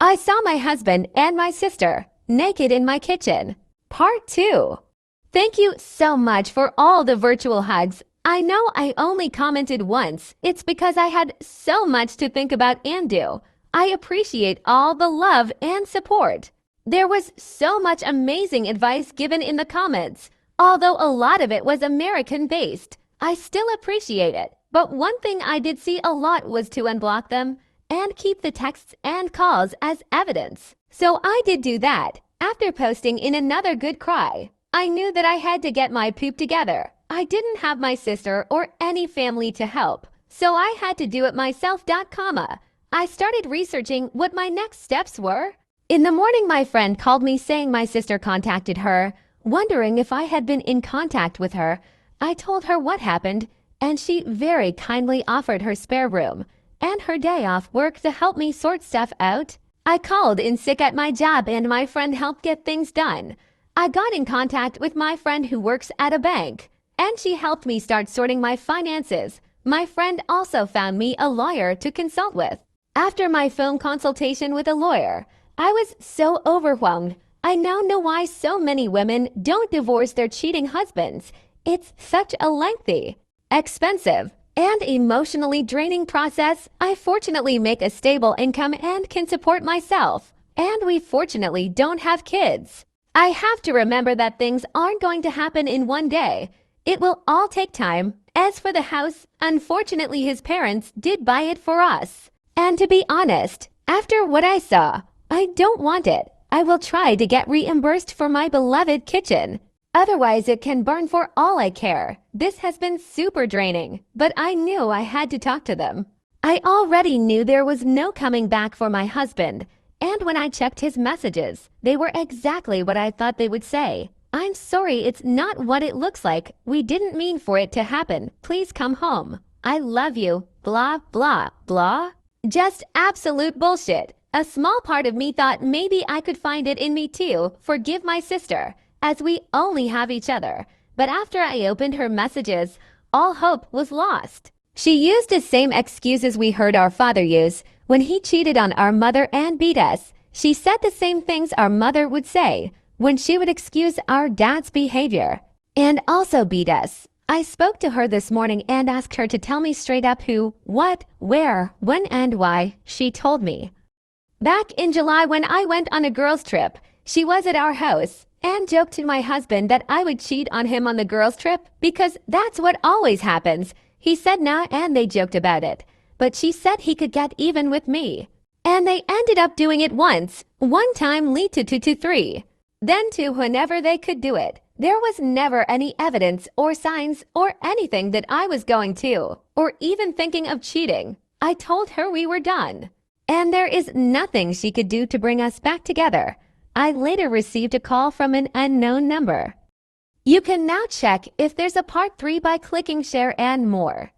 I saw my husband and my sister naked in my kitchen. Part 2. Thank you so much for all the virtual hugs. I know I only commented once. It's because I had so much to think about and do. I appreciate all the love and support. There was so much amazing advice given in the comments. Although a lot of it was American-based, I still appreciate it. But one thing I did see a lot was to unblock them and keep the texts and calls as evidence. So I did do that. After posting in another good cry, I knew that I had to get my poop together. I didn't have my sister or any family to help, so I had to do it myself. I started researching what my next steps were. In the morning, my friend called me saying my sister contacted her, wondering if I had been in contact with her. I told her what happened, and she very kindly offered her spare room and her day off work to help me sort stuff out. I called in sick at my job and my friend helped get things done. I got in contact with my friend who works at a bank, and she helped me start sorting my finances. My friend also found me a lawyer to consult with. After my phone consultation with a lawyer, I was so overwhelmed. I now know why so many women don't divorce their cheating husbands. It's such a lengthy, expensive, and emotionally draining process. I fortunately make a stable income and can support myself. And we fortunately don't have kids. I have to remember that things aren't going to happen in one day. It will all take time. As for the house, unfortunately his parents did buy it for us. And to be honest, after what I saw, I don't want it. I will try to get reimbursed for my beloved kitchen. Otherwise, it can burn for all I care. This has been super draining, but I knew I had to talk to them. I already knew there was no coming back for my husband, and when I checked his messages, they were exactly what I thought they would say. I'm sorry, it's not what it looks like. We didn't mean for it to happen. Please come home. I love you. Blah, blah, blah. Just absolute bullshit. A small part of me thought maybe I could find it in me to forgive my sister, as we only have each other. But after I opened her messages, all hope was lost. She used the same excuses we heard our father use when he cheated on our mother and beat us. She said the same things our mother would say when she would excuse our dad's behavior and also beat us. I spoke to her this morning and asked her to tell me straight up who, what, where, when, and why. She told me. Back in July when I went on a girls' trip, she was at our house and joked to my husband that I would cheat on him on the girls' trip because that's what always happens. He said no, and they joked about it. But she said he could get even with me. And they ended up doing it once. One time lead to 2 to 3. Then to whenever they could do it. There was never any evidence or signs or anything that I was going to, or even thinking of cheating. I told her we were done. And there is nothing she could do to bring us back together. I later received a call from an unknown number. You can now check if there's a part 3 by clicking share and more.